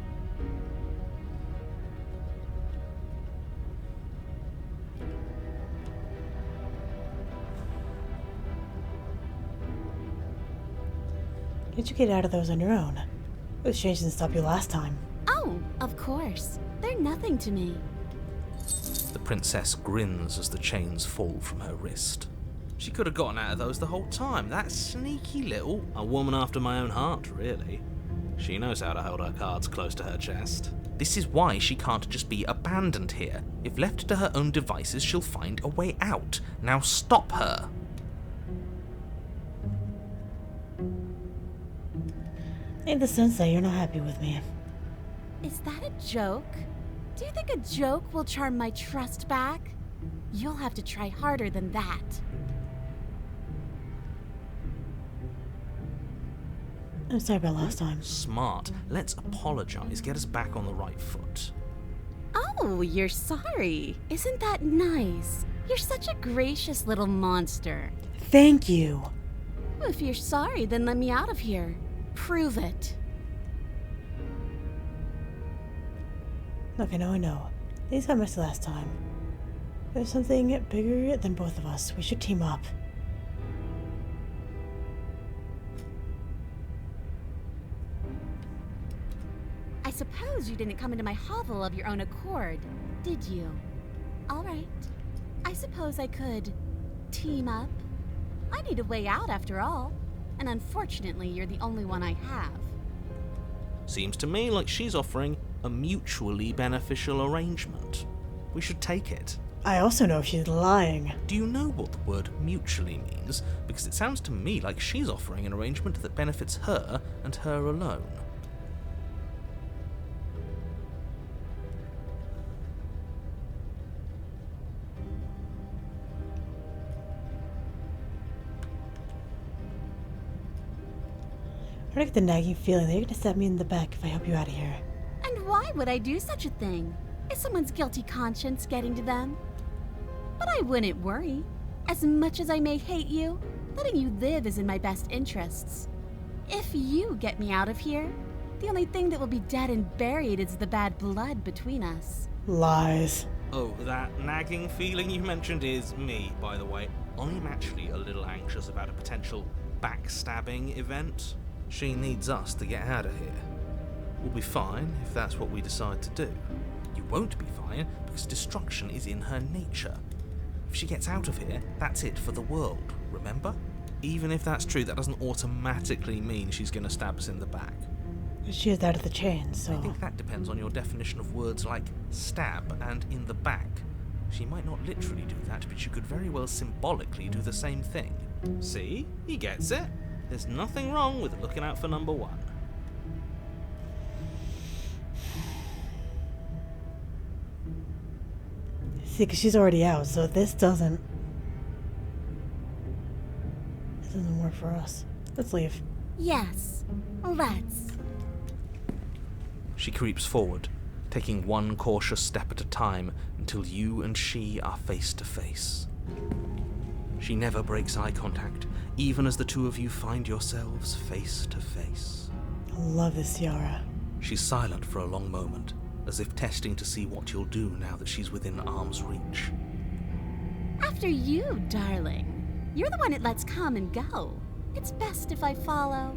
S1: Did you get out of those on your own? Those chains didn't stop you last time.
S2: Oh, of course. They're nothing to me.
S3: The princess grins as the chains fall from her wrist. She could have gotten out of those the whole time. That sneaky little... A woman after my own heart, really. She knows how to hold her cards close to her chest. This is why she can't just be abandoned here. If left to her own devices, she'll find a way out. Now stop her.
S1: Ain't the sense that you're not happy with me.
S2: Is that a joke? Do you think a joke will charm my trust back? You'll have to try harder than that.
S1: I'm sorry about last time.
S3: Smart. Let's apologize. Get us back on the right foot.
S2: Oh, you're sorry. Isn't that nice? You're such a gracious little monster.
S1: Thank you.
S2: Well, if you're sorry, then let me out of here. Prove it.
S1: Look, I know. These got messy last time. There's something bigger than both of us. We should team up.
S2: I suppose you didn't come into my hovel of your own accord, did you? All right. I suppose I could team up. I need a way out after all. And unfortunately, you're the only one I have.
S3: Seems to me like she's offering a mutually beneficial arrangement. We should take it.
S1: I also know she's lying.
S3: Do you know what the word mutually means? Because it sounds to me like she's offering an arrangement that benefits her and her alone.
S1: I get the nagging feeling that you're gonna stab me in the back if I help you out of here.
S2: And why would I do such a thing? Is someone's guilty conscience getting to them? But I wouldn't worry. As much as I may hate you, letting you live is in my best interests. If you get me out of here, the only thing that will be dead and buried is the bad blood between us.
S1: Lies.
S3: Oh, that nagging feeling you mentioned is me, by the way. I'm actually a little anxious about a potential backstabbing event. She needs us to get out of here. We'll be fine if that's what we decide to do. You won't be fine because destruction is in her nature. If she gets out of here, that's it for the world, remember? Even if that's true, that doesn't automatically mean she's going to stab us in the back.
S1: She is out of the chain, so...
S3: I think that depends on your definition of words like stab and in the back. She might not literally do that, but she could very well symbolically do the same thing. See? He gets it. There's nothing wrong with looking out for number one.
S1: See, because she's already out, so this doesn't work for us. Let's leave.
S2: Yes, let's.
S3: She creeps forward, taking one cautious step at a time until you and she are face to face. She never breaks eye contact, even as the two of you find yourselves face to face.
S1: I love this Yara.
S3: She's silent for a long moment, as if testing to see what you'll do now that she's within arm's reach.
S2: After you, darling. You're the one it lets come and go. It's best if I follow.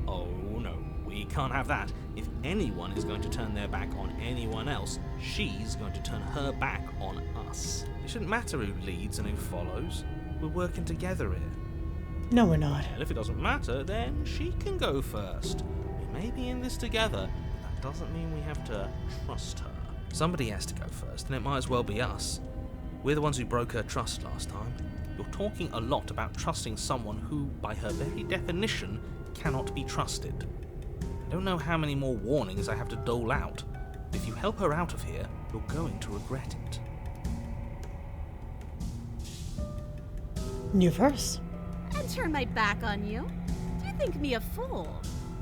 S3: Oh no, we can't have that. If anyone is going to turn their back on anyone else, she's going to turn her back on us. It shouldn't matter who leads and who follows. We're working together here.
S1: No, we're not.
S3: Well, if it doesn't matter, then she can go first. We may be in this together, but that doesn't mean we have to trust her. Somebody has to go first, and it might as well be us. We're the ones who broke her trust last time. You're talking a lot about trusting someone who, by her very definition, cannot be trusted. I don't know how many more warnings I have to dole out. If you help her out of here, you're going to regret it.
S1: New verse.
S2: And turn my back on you? Do you think me a fool?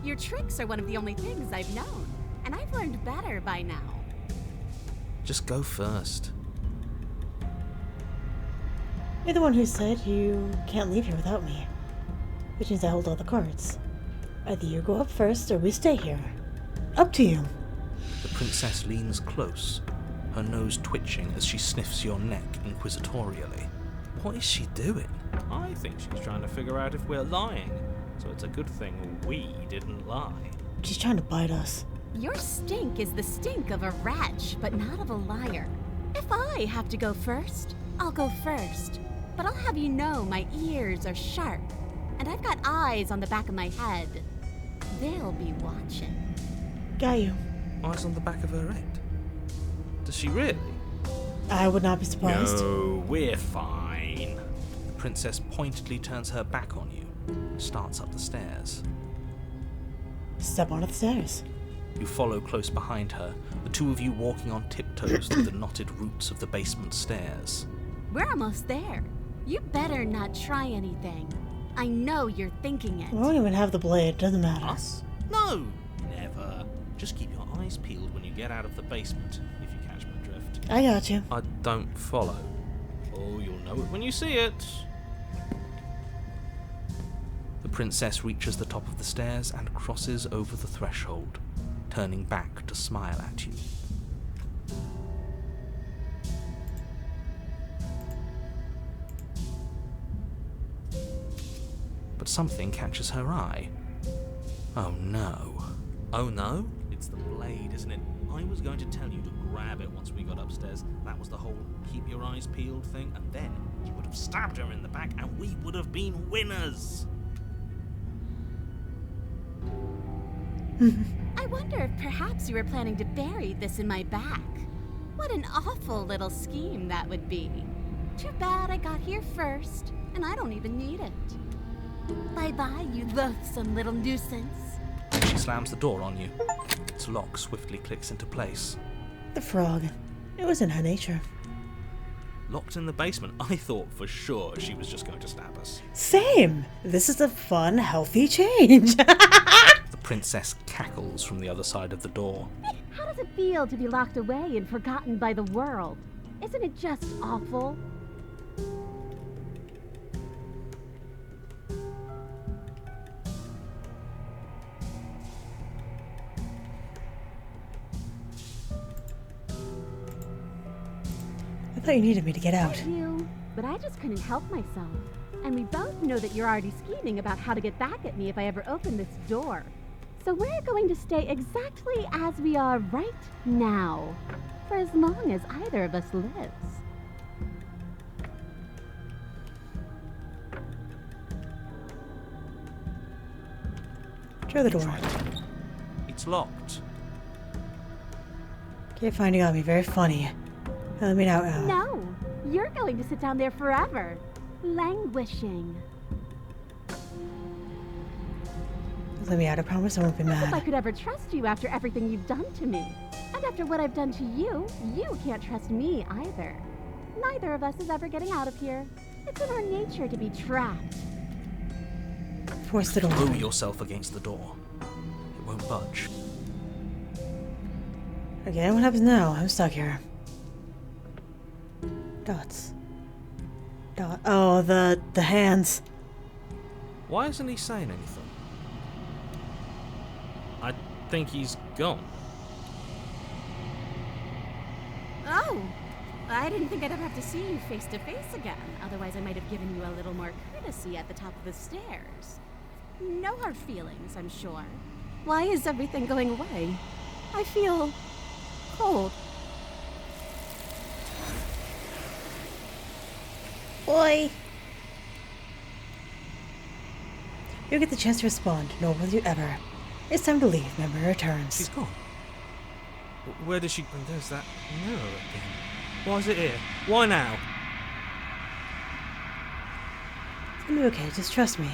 S2: Your tricks are one of the only things I've known, and I've learned better by now.
S3: Just go first.
S1: You're the one who said you can't leave here without me. Which means I hold all the cards. Either you go up first or we stay here. Up to you.
S3: The princess leans close, her nose twitching as she sniffs your neck inquisitorially. What is she doing? I think she's trying to figure out if we're lying, so it's a good thing we didn't lie.
S1: She's trying to bite us.
S2: Your stink is the stink of a wretch, but not of a liar. If I have to go first, I'll go first. But I'll have you know my ears are sharp, and I've got eyes on the back of my head. They'll be watching.
S1: Got you.
S3: Eyes on the back of her head? Does she really?
S1: I would not be surprised.
S3: No, we're fine. The princess pointedly turns her back on you and starts up the stairs.
S1: Step onto the stairs.
S3: You follow close behind her, the two of you walking on tiptoes through the knotted roots of the basement stairs.
S2: We're almost there. You better not try anything. I know you're thinking it.
S1: We won't even have the blade, doesn't matter.
S3: Us? No, never. Just keep your eyes peeled when you get out of the basement, if you catch my drift.
S1: I got you.
S3: I don't follow. Oh, you'll know it when you see it. The princess reaches the top of the stairs and crosses over the threshold, turning back to smile at you. But something catches her eye. Oh no. Oh no? It's the blade, isn't it? I was going to tell you to grab it once we got upstairs. That was the whole keep your eyes peeled thing, and then you would have stabbed her in the back and we would have been winners.
S2: I wonder if perhaps you were planning to bury this in my back. What an awful little scheme that would be. Too bad I got here first, and I don't even need it. Bye-bye, you loathsome little nuisance.
S3: She slams the door on you. Its lock swiftly clicks into place.
S1: The frog. It was in her nature.
S3: Locked in the basement, I thought for sure she was just going to stab us.
S1: Same. This is a fun, healthy change.
S3: The princess cackles from the other side of the door.
S2: How does it feel to be locked away and forgotten by the world? Isn't it just awful?
S1: I thought you needed me to get out.
S2: You, but I just couldn't help myself. And we both know that you're already scheming about how to get back at me if I ever open this door. So we're going to stay exactly as we are right now, for as long as either of us lives.
S1: Try the door.
S3: It's locked.
S1: Can't find you got me very funny. Let me know.
S2: No, you're going to sit down there forever, languishing.
S1: Let me out. I promise I won't be
S2: If I
S1: mad.
S2: could ever trust you after everything you've done to me. And after what I've done to you, you can't trust me either. Neither of us is ever getting out of here. It's in our nature to be trapped.
S1: Force the door.
S3: Throw yourself against the door. It won't budge.
S1: Okay, what happens now? I'm stuck here. Dots. Oh, the hands.
S3: Why isn't he saying anything? I think he's gone.
S2: Oh, I didn't think I'd ever have to see you face to face again. Otherwise, I might have given you a little more courtesy at the top of the stairs. No hard feelings, I'm sure. Why is everything going away? I feel cold.
S1: Boy! You get the chance to respond, nor will you ever. It's time to leave. Memory returns.
S3: She's gone. Where did she... There's that mirror again. Why is it here? Why now?
S1: It's gonna be okay, just trust me.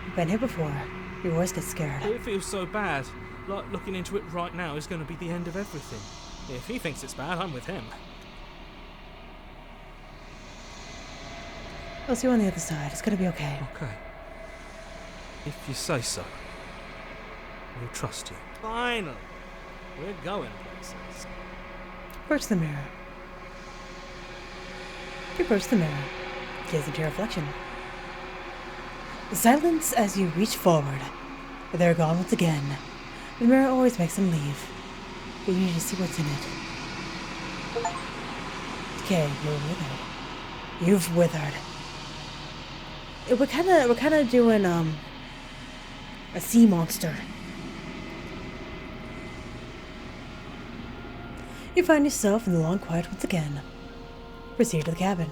S1: You've been here before. You always get scared.
S3: It feels so bad. Like, looking into it right now is going to be the end of everything. If he thinks it's bad, I'm with him.
S1: I'll see you on the other side. It's gonna be okay.
S3: Okay. If you say so. We'll trust you. Finally! We're going places.
S1: Approach the mirror. You approach the mirror. Gaze into your reflection. Silence as you reach forward. They're gone once again. The mirror always makes them leave. But you need to see what's in it. Okay, you're withered. You've withered. We're kinda doing a sea monster. You find yourself in the long quiet once again. Proceed to the cabin.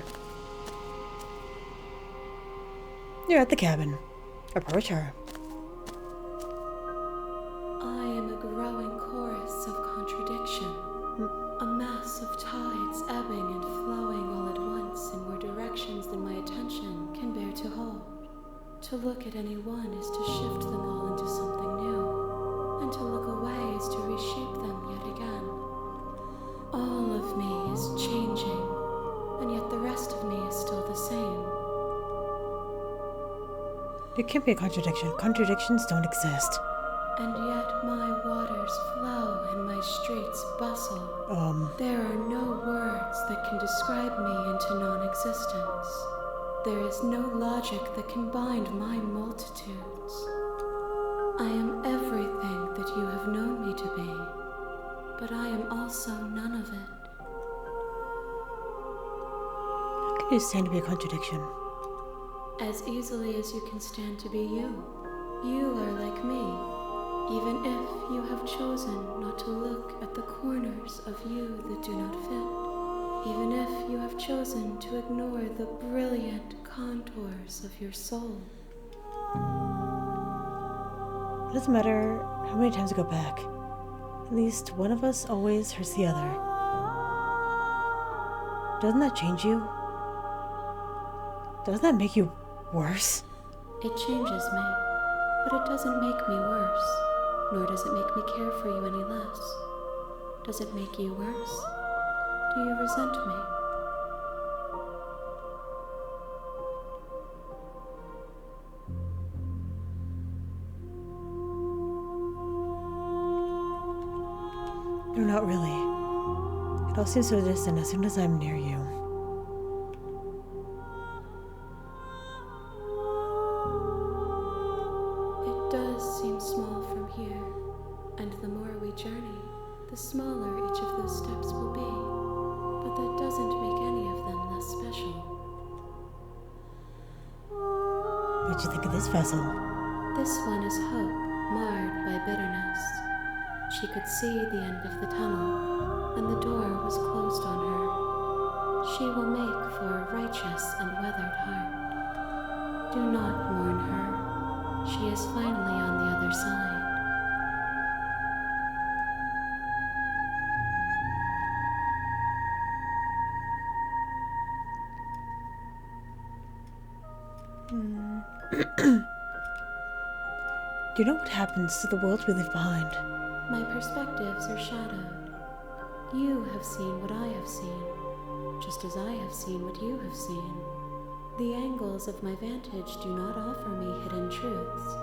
S1: You're at the cabin. Approach her.
S4: I am a growing chorus of contradiction. A mass of tides ebbing and flowing all at once in more directions than my attention can bear to hold. To look at any one is to shift them all into something new, and to look away is to reshape them yet again. All of me is changing, and yet the rest of me is still the same.
S1: It can't be a contradiction. Contradictions don't exist.
S4: And yet my waters flow and my streets bustle. There are no words that can describe me into non-existence. There is no logic that can bind my multitudes. I am everything that you have known me to be, but I am also none of it.
S1: How can you stand to be a contradiction?
S4: As easily as you can stand to be you. You are like me, even if you have chosen not to look at the corners of you that do not fit. Even if you have chosen to ignore the brilliant contours of your soul.
S1: It doesn't matter how many times we go back. At least one of us always hurts the other. Doesn't that change you? Doesn't that make you worse?
S4: It changes me, but it doesn't make me worse, nor does it make me care for you any less. Does it make you worse? Do you resent me?
S1: No, not really. It all seems so distant as soon as I'm near you.
S4: It does seem small from here, and the more we journey, the smaller each of those steps will be. But that doesn't make any of them less special.
S1: What'd you think of this vessel?
S4: This one is hope, marred by bitterness. She could see the end of the tunnel, and the door was closed on her. She will make for a righteous and weathered heart. Do not mourn her. She is finally on the other side.
S1: Do you know what happens to the world we leave behind?
S4: My perspectives are shadowed. You have seen what I have seen, just as I have seen what you have seen. The angles of my vantage do not offer me hidden truths,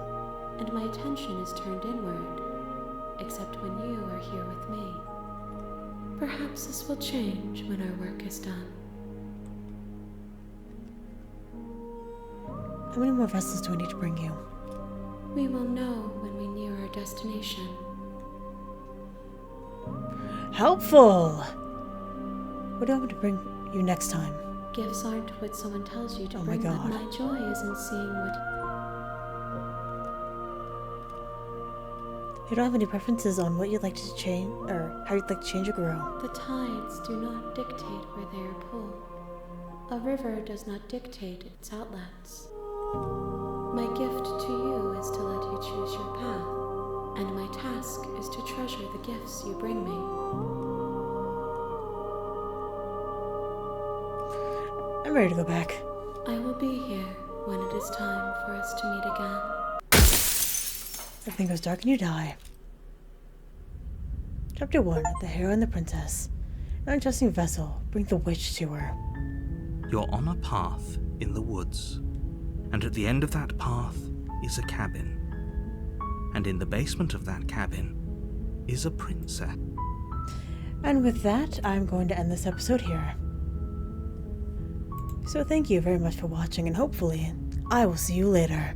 S4: and my attention is turned inward, except when you are here with me. Perhaps this will change when our work is done.
S1: How many more vessels do I need to bring you?
S4: We will know when we near our destination.
S1: Helpful! What do I want to bring you next time?
S4: Gifts aren't what someone tells you to
S1: Oh my
S4: bring them.
S1: God.
S4: My joy is in seeing what...
S1: You don't have any preferences on what you'd like to change, or how you'd like to change or grow?
S4: The tides do not dictate where they are pulled. A river does not dictate its outlets. My gift to you is to let you choose your path, and my task is to treasure the gifts you bring me.
S1: I'm ready to go back.
S4: I will be here when it is time for us to meet again.
S1: Everything goes dark and you die. Chapter 1. The Hero and the Princess. An untrusting vessel. Bring the witch to her.
S3: You're on a path in the woods, and at the end of that path is a cabin. And in the basement of that cabin is a princess.
S1: And with that, I'm going to end this episode here. So thank you very much for watching, and hopefully, I will see you later.